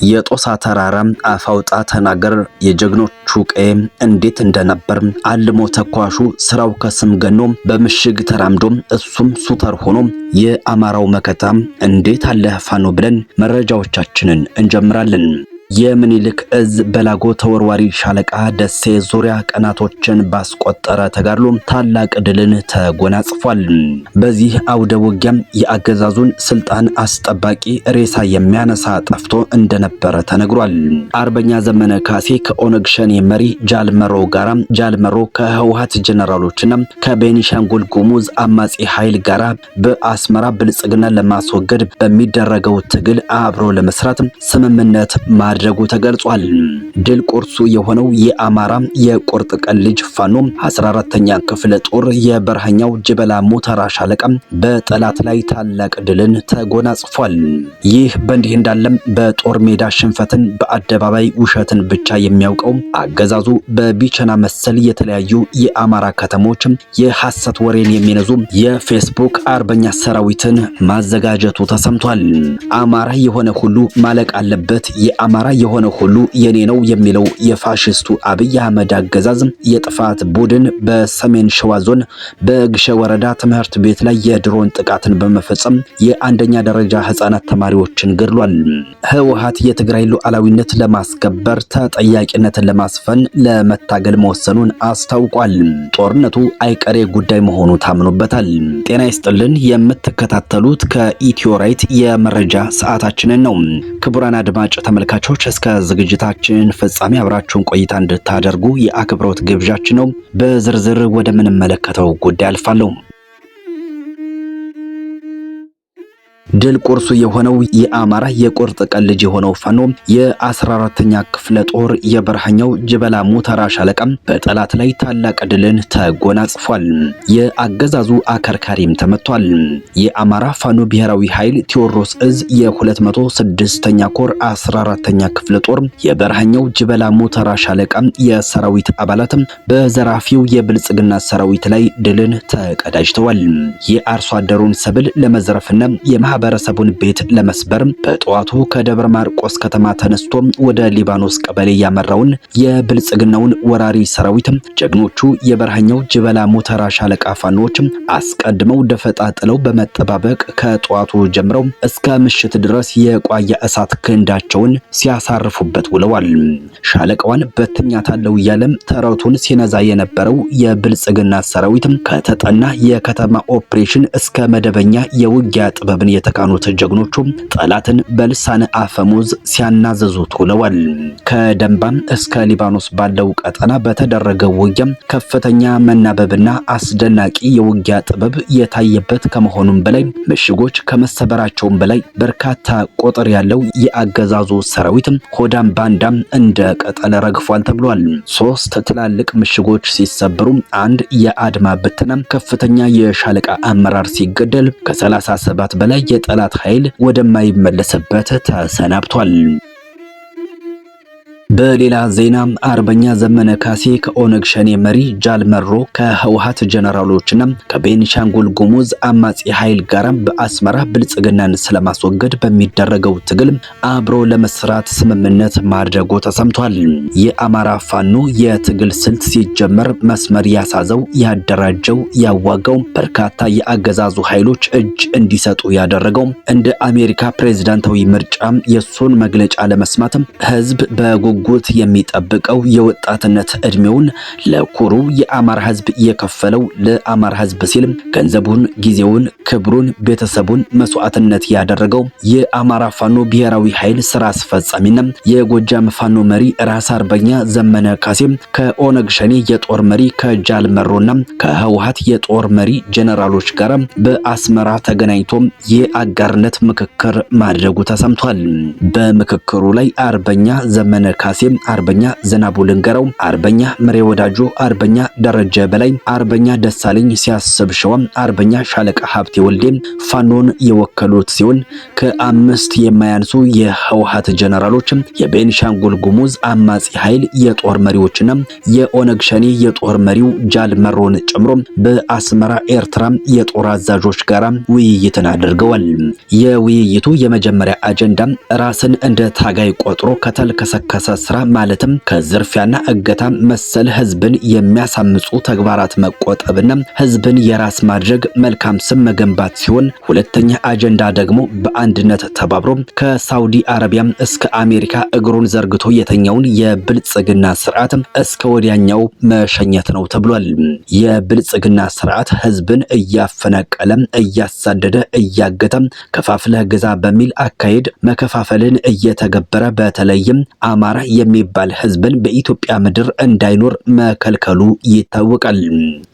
የጦሳ ተራራም አፋውጣ ተናገር የጀግኖቹ ቀይ እንዴት እንደነበር አልሞ ተኳሹ ስራው ከስም ገኖ በምሽግ ተራምዶ እሱም ሱተር ሆኖ የአማራው መከታም እንዴት አለ ፋኖ ብለን መረጃዎቻችንን እንጀምራለን። የምኒልክ እዝ በላጎ ተወርዋሪ ሻለቃ ደሴ ዙሪያ ቀናቶችን ባስቆጠረ ተጋድሎ ታላቅ ድልን ተጎናጽፏል። በዚህ አውደ ውጊያም የአገዛዙን ስልጣን አስጠባቂ ሬሳ የሚያነሳ ጠፍቶ እንደነበረ ተነግሯል። አርበኛ ዘመነ ካሴ ከኦነግ ሸኔ መሪ ጃልመሮ ጋራ ጃልመሮ ከህወሓት ጀነራሎችና ከቤኒሻንጉል ጉሙዝ አማጺ ኃይል ጋራ በአስመራ ብልጽግና ለማስወገድ በሚደረገው ትግል አብሮ ለመስራት ስምምነት ማድረጉ ተገልጿል። ድል ቁርሱ የሆነው የአማራ የቁርጥ ቀን ልጅ ፋኖ 14ኛ ክፍለ ጦር የበረሃኛው ጅበላ ሙተራ ሻለቃ በጠላት ላይ ታላቅ ድልን ተጎናጽፏል። ይህ በእንዲህ እንዳለም በጦር ሜዳ ሽንፈትን በአደባባይ ውሸትን ብቻ የሚያውቀው አገዛዙ በቢቸና መሰል የተለያዩ የአማራ ከተሞች የሐሰት ወሬን የሚነዙ የፌስቡክ አርበኛ ሰራዊትን ማዘጋጀቱ ተሰምቷል። አማራ የሆነ ሁሉ ማለቅ አለበት፣ የአማራ የሆነ ሁሉ የኔ ነው የሚለው የፋሽስቱ አብይ አህመድ አገዛዝ የጥፋት ቡድን በሰሜን ሸዋ ዞን በግሸ ወረዳ ትምህርት ቤት ላይ የድሮን ጥቃትን በመፈጸም የአንደኛ ደረጃ ህፃናት ተማሪዎችን ገድሏል። ህወሓት የትግራይ ሉዓላዊነት ለማስከበር ተጠያቂነትን ለማስፈን ለመታገል መወሰኑን አስታውቋል። ጦርነቱ አይቀሬ ጉዳይ መሆኑ ታምኖበታል። ጤና ይስጥልን፣ የምትከታተሉት ከኢትዮ ራይት የመረጃ ሰዓታችንን ነው። ክቡራን አድማጭ ተመልካቾች እስከ ዝግጅታችን ፍጻሜ አብራችሁን ቆይታ እንድታደርጉ የአክብሮት ግብዣችን ነው። በዝርዝር ወደ ምንመለከተው ጉዳይ አልፋለሁ። ድል ቁርሱ የሆነው የአማራ የቁርጥ ቀን ልጅ የሆነው ፋኖ የ14ኛ ክፍለ ጦር የበረሃኛው ጅበላ ሙተራ ሻለቃ በጠላት ላይ ታላቅ ድልን ተጎናጽፏል። የአገዛዙ አከርካሪም ተመቷል። የአማራ ፋኖ ብሔራዊ ኃይል ቴዎድሮስ እዝ የ206ኛ ኮር 14ኛ ክፍለ ጦር የበረሃኛው ጅበላ ሙተራ ሻለቃ የሰራዊት አባላት በዘራፊው የብልጽግና ሰራዊት ላይ ድልን ተቀዳጅተዋል። የአርሶ አደሩን ሰብል ለመዝረፍና የማህበረሰቡን ቤት ለመስበር በጠዋቱ ከደብረ ማርቆስ ከተማ ተነስቶ ወደ ሊባኖስ ቀበሌ ያመራውን የብልጽግናውን ወራሪ ሰራዊት ጀግኖቹ የበረሃኛው ጅበላ ሙተራ ሻለቃ ፋኖች አስቀድመው ደፈጣ ጥለው በመጠባበቅ ከጠዋቱ ጀምረው እስከ ምሽት ድረስ የቋያ እሳት ክንዳቸውን ሲያሳርፉበት ውለዋል። ሻለቃዋን በትኛታለው ያለም ተረቱን ሲነዛ የነበረው የብልጽግና ሰራዊት ከተጠና የከተማ ኦፕሬሽን እስከ መደበኛ የውጊያ ጥበብን የተካኑት ጀግኖቹ ጠላትን በልሳነ አፈሙዝ ሲያናዘዙት ውለዋል። ከደንባም እስከ ሊባኖስ ባለው ቀጠና በተደረገው ውጊያ ከፍተኛ መናበብና አስደናቂ የውጊያ ጥበብ የታየበት ከመሆኑም በላይ ምሽጎች ከመሰበራቸውም በላይ በርካታ ቁጥር ያለው የአገዛዙ ሰራዊት ሆዳም ባንዳም እንደ ቀጠለ ረግፏል ተብሏል። 3 ትላልቅ ምሽጎች ሲሰበሩ አንድ የአድማ ብተና ከፍተኛ የሻለቃ አመራር ሲገደል ከ37 በላይ የጠላት ኃይል ወደማይመለስበት ተሰናብቷል። በሌላ ዜና አርበኛ ዘመነ ካሴ ከኦነግ ሸኔ መሪ ጃልመሮ ከህወሓት ጀነራሎችና ከቤኒሻንጉል ጉሙዝ አማጺ ኃይል ጋር በአስመራ ብልጽግናን ስለማስወገድ በሚደረገው ትግል አብሮ ለመስራት ስምምነት ማድረጉ ተሰምቷል። የአማራ ፋኖ የትግል ስልት ሲጀመር መስመር ያሳዘው ያደራጀው ያዋጋው በርካታ የአገዛዙ ኃይሎች እጅ እንዲሰጡ ያደረገው እንደ አሜሪካ ፕሬዝዳንታዊ ምርጫ የሱን መግለጫ ለመስማት ህዝብ በጉጉት የሚጠብቀው የወጣትነት እድሜውን ለኩሩ የአማራ ህዝብ የከፈለው ለአማራ ህዝብ ሲል ገንዘቡን፣ ጊዜውን፣ ክብሩን፣ ቤተሰቡን መስዋዕትነት ያደረገው የአማራ ፋኖ ብሔራዊ ኃይል ስራ አስፈጻሚና የጎጃም ፋኖ መሪ ራስ አርበኛ ዘመነ ካሴ ከኦነግ ሸኔ የጦር መሪ ከጃልመሮና ከህወሓት የጦር መሪ ጀነራሎች ጋር በአስመራ ተገናኝቶ የአጋርነት ምክክር ማድረጉ ተሰምቷል። በምክክሩ ላይ አርበኛ ዘመነ ነሐሴ አርበኛ ዝናቡ ልንገረው፣ አርበኛ ምሬ ወዳጆ፣ አርበኛ ደረጀ በላይ፣ አርበኛ ደሳለኝ ሲያስብ ሸዋ፣ አርበኛ ሻለቃ ሀብቴ ወልዴ ፋኖን የወከሉት ሲሆን ከ5 የማያንሱ የህወሓት ጀነራሎች የቤንሻንጉል ጉሙዝ አማጺ ኃይል የጦር መሪዎችና የኦነግ ሸኔ የጦር መሪው ጃል መሮን ጨምሮ በአስመራ ኤርትራ የጦር አዛዦች ጋር ውይይትን አድርገዋል። የውይይቱ የመጀመሪያ አጀንዳ ራስን እንደ ታጋይ ቆጥሮ ከተልከሰከሰ ስራ ማለትም ከዝርፊያና እገታ መሰል ህዝብን የሚያሳምጹ ተግባራት መቆጠብና ህዝብን የራስ ማድረግ መልካም ስም መገንባት ሲሆን ሁለተኛ አጀንዳ ደግሞ በአንድነት ተባብሮ ከሳውዲ አረቢያ እስከ አሜሪካ እግሩን ዘርግቶ የተኛውን የብልጽግና ስርዓት እስከ ወዲያኛው መሸኘት ነው ተብሏል። የብልጽግና ስርዓት ህዝብን እያፈናቀለ እያሳደደ እያገተ ከፋፍለህ ግዛ በሚል አካሄድ መከፋፈልን እየተገበረ በተለይም አማራ የሚባል ህዝብን በኢትዮጵያ ምድር እንዳይኖር መከልከሉ ይታወቃል።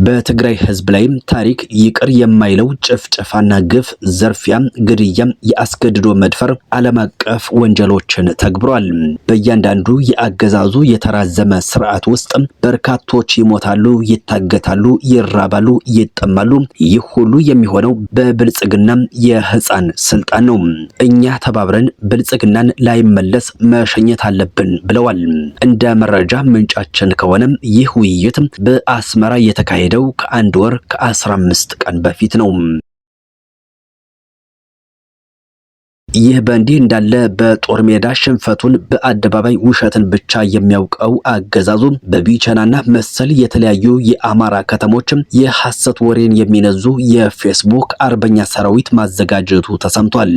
በትግራይ ህዝብ ላይም ታሪክ ይቅር የማይለው ጭፍጨፋና ግፍ፣ ዘርፊያ፣ ግድያ፣ የአስገድዶ መድፈር ዓለም አቀፍ ወንጀሎችን ተግብሯል። በእያንዳንዱ የአገዛዙ የተራዘመ ስርዓት ውስጥ በርካቶች ይሞታሉ፣ ይታገታሉ፣ ይራባሉ፣ ይጠማሉ። ይህ ሁሉ የሚሆነው በብልጽግና የህፃን ስልጣን ነው። እኛ ተባብረን ብልጽግናን ላይመለስ መሸኘት አለብን ብለዋል። እንደ መረጃ ምንጫችን ከሆነም ይህ ውይይት በአስመራ የተካሄደው ከ1 ወር ከ15 ቀን በፊት ነው። ይህ በእንዲህ እንዳለ በጦር ሜዳ ሽንፈቱን በአደባባይ ውሸትን ብቻ የሚያውቀው አገዛዙ በቢቸናና መሰል የተለያዩ የአማራ ከተሞች የሐሰት ወሬን የሚነዙ የፌስቡክ አርበኛ ሰራዊት ማዘጋጀቱ ተሰምቷል።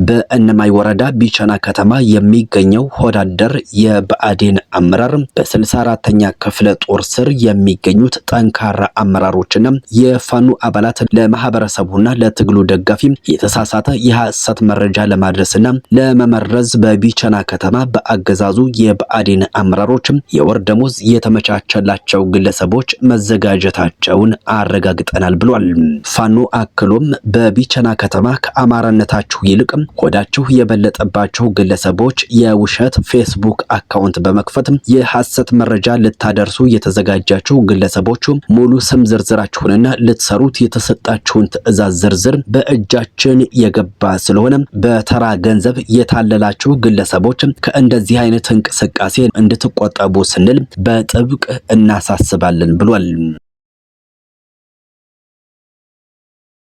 በእነማይ ወረዳ ቢቸና ከተማ የሚገኘው ሆዳደር የብአዴን አመራር በ64ኛ ክፍለ ጦር ስር የሚገኙት ጠንካራ አመራሮችና የፋኑ አባላት ለማህበረሰቡና ለትግሉ ደጋፊ የተሳሳተ የሐሰት መረጃ ለማድረስና ለመመረዝ በቢቸና ከተማ በአገዛዙ የብአዴን አመራሮች የወር ደሞዝ የተመቻቸላቸው ግለሰቦች መዘጋጀታቸውን አረጋግጠናል ብሏል። ፋኖ አክሎም በቢቸና ከተማ ከአማራነታችሁ ይልቅ ሆዳችሁ የበለጠባቸው ግለሰቦች የውሸት ፌስቡክ አካውንት በመክፈት የሐሰት መረጃ ልታደርሱ የተዘጋጃችሁ ግለሰቦች ሙሉ ስም ዝርዝራችሁንና ልትሰሩት የተሰጣችሁን ትዕዛዝ ዝርዝር በእጃችን የገባ ስለሆነ በተራ ገንዘብ የታለላችሁ ግለሰቦች ከእንደዚህ አይነት እንቅስቃሴ እንድትቆጠቡ ስንል በጥብቅ እናሳስባለን ብሏል።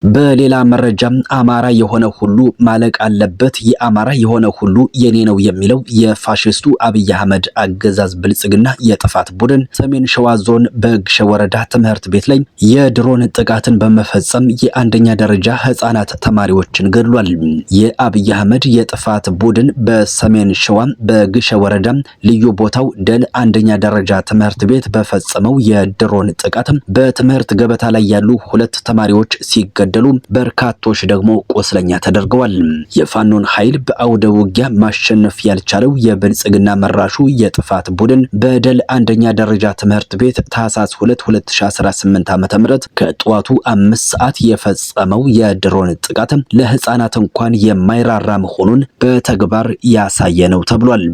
በሌላ መረጃም አማራ የሆነ ሁሉ ማለቅ አለበት፣ የአማራ የሆነ ሁሉ የኔ ነው የሚለው የፋሽስቱ አብይ አህመድ አገዛዝ ብልጽግና የጥፋት ቡድን ሰሜን ሸዋ ዞን በግሸ ወረዳ ትምህርት ቤት ላይ የድሮን ጥቃትን በመፈጸም የአንደኛ ደረጃ ህፃናት ተማሪዎችን ገድሏል። የአብይ አህመድ የጥፋት ቡድን በሰሜን ሸዋ በግሸ ወረዳ ልዩ ቦታው ደል አንደኛ ደረጃ ትምህርት ቤት በፈጸመው የድሮን ጥቃት በትምህርት ገበታ ላይ ያሉ 2 ተማሪዎች ሲገደሉ በርካቶች ደግሞ ቆስለኛ ተደርገዋል። የፋኖን ኃይል በአውደ ውጊያ ማሸነፍ ያልቻለው የብልጽግና መራሹ የጥፋት ቡድን በደል አንደኛ ደረጃ ትምህርት ቤት ታህሳስ 2 2018 ዓ.ም ከጠዋቱ 5 ሰዓት የፈጸመው የድሮን ጥቃት ለህፃናት እንኳን የማይራራ መሆኑን በተግባር ያሳየ ነው ተብሏል።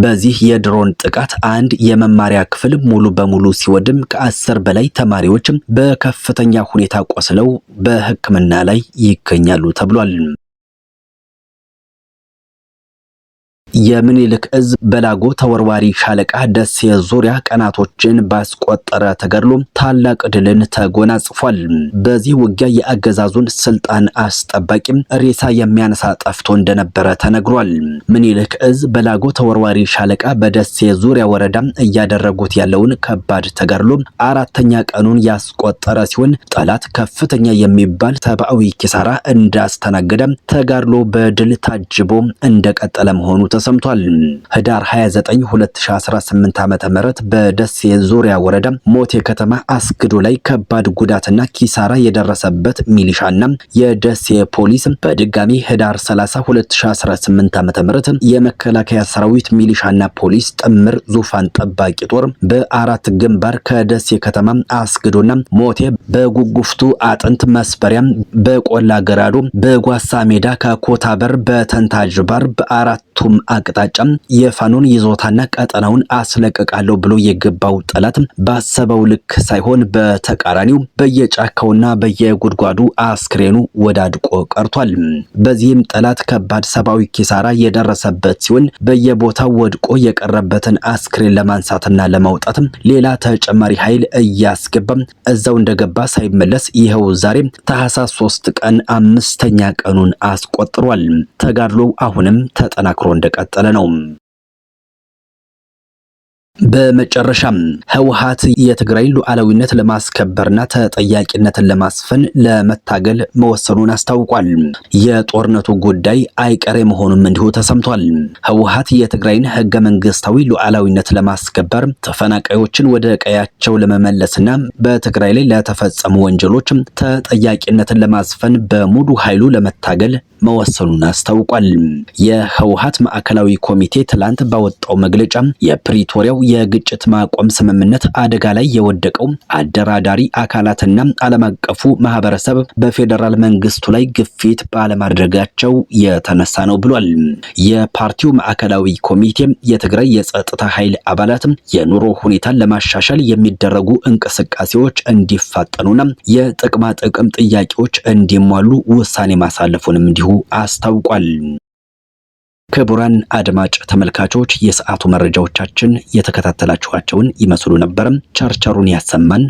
በዚህ የድሮን ጥቃት አንድ የመማሪያ ክፍል ሙሉ በሙሉ ሲወድም ከ10 በላይ ተማሪዎች በከፍተኛ ሁኔታ ቆስለው በሕክምና ላይ ይገኛሉ ተብሏል። የምኒልክ እዝ በላጎ ተወርዋሪ ሻለቃ ደሴ ዙሪያ ቀናቶችን ባስቆጠረ ተገድሎ ታላቅ ድልን ተጎናጽፏል። በዚህ ውጊያ የአገዛዙን ስልጣን አስጠባቂ ሬሳ የሚያነሳ ጠፍቶ እንደነበረ ተነግሯል። ምኒልክ እዝ በላጎ ተወርዋሪ ሻለቃ በደሴ ዙሪያ ወረዳ እያደረጉት ያለውን ከባድ ተጋድሎ 4ኛ ቀኑን ያስቆጠረ ሲሆን ጠላት ከፍተኛ የሚባል ሰብአዊ ኪሳራ እንዳስተናገደ ተጋድሎ በድል ታጅቦ እንደቀጠለ መሆኑ ተሰምቷል። ህዳር 29 2018 ዓ.ም በደሴ ዙሪያ ወረዳ ሞቴ ከተማ አስግዶ ላይ ከባድ ጉዳትና ኪሳራ የደረሰበት ሚሊሻና የደሴ ፖሊስ በድጋሚ ህዳር 30 2018 ዓ.ም የመከላከያ ሰራዊት ሚሊሻና ፖሊስ ጥምር ዙፋን ጠባቂ ጦር በ4 ግንባር ከደሴ ከተማ አስግዶና ሞቴ በጉጉፍቱ አጥንት መስበሪያ በቆላ ገራዶ በጓሳ ሜዳ ከኮታበር በተንታጅ ባር በአራቱም አቅጣጫ የፋኖን ይዞታና ቀጠናውን አስለቀቃለሁ ብሎ የገባው ጠላት ባሰበው ልክ ሳይሆን በተቃራኒው በየጫካውና በየጉድጓዱ አስክሬኑ ወዳድቆ ቀርቷል። በዚህም ጠላት ከባድ ሰብአዊ ኪሳራ የደረሰበት ሲሆን በየቦታው ወድቆ የቀረበትን አስክሬን ለማንሳትና ለማውጣት ሌላ ተጨማሪ ኃይል እያስገባ እዛው እንደገባ ሳይመለስ ይኸው ዛሬ ታህሳስ 3 ቀን 5ኛ ቀኑን አስቆጥሯል። ተጋድሎ አሁንም ተጠናክሮ እንደቀጠለ ነው። በመጨረሻም ህወሓት የትግራይ ሉዓላዊነት ለማስከበርና ተጠያቂነትን ለማስፈን ለመታገል መወሰኑን አስታውቋል። የጦርነቱ ጉዳይ አይቀሬ መሆኑም እንዲሁ ተሰምቷል። ህወሓት የትግራይን ህገ መንግስታዊ ሉዓላዊነት ለማስከበር ተፈናቃዮችን ወደ ቀያቸው ለመመለስና በትግራይ ላይ ለተፈጸሙ ወንጀሎች ተጠያቂነትን ለማስፈን በሙሉ ኃይሉ ለመታገል መወሰኑን አስታውቋል። የህወሓት ማዕከላዊ ኮሚቴ ትላንት ባወጣው መግለጫ የፕሪቶሪያው የግጭት ማቆም ስምምነት አደጋ ላይ የወደቀው አደራዳሪ አካላትና ዓለም አቀፉ ማህበረሰብ በፌዴራል መንግስቱ ላይ ግፊት ባለማድረጋቸው የተነሳ ነው ብሏል። የፓርቲው ማዕከላዊ ኮሚቴ የትግራይ የጸጥታ ኃይል አባላት የኑሮ ሁኔታን ለማሻሻል የሚደረጉ እንቅስቃሴዎች እንዲፋጠኑና የጥቅማ ጥቅም ጥያቄዎች እንዲሟሉ ውሳኔ ማሳለፉንም እንዲሁ አስታውቋል። ክቡራን አድማጭ ተመልካቾች የሰዓቱ መረጃዎቻችን የተከታተላችኋቸውን ይመስሉ ነበር። ቸርቸሩን ያሰማን።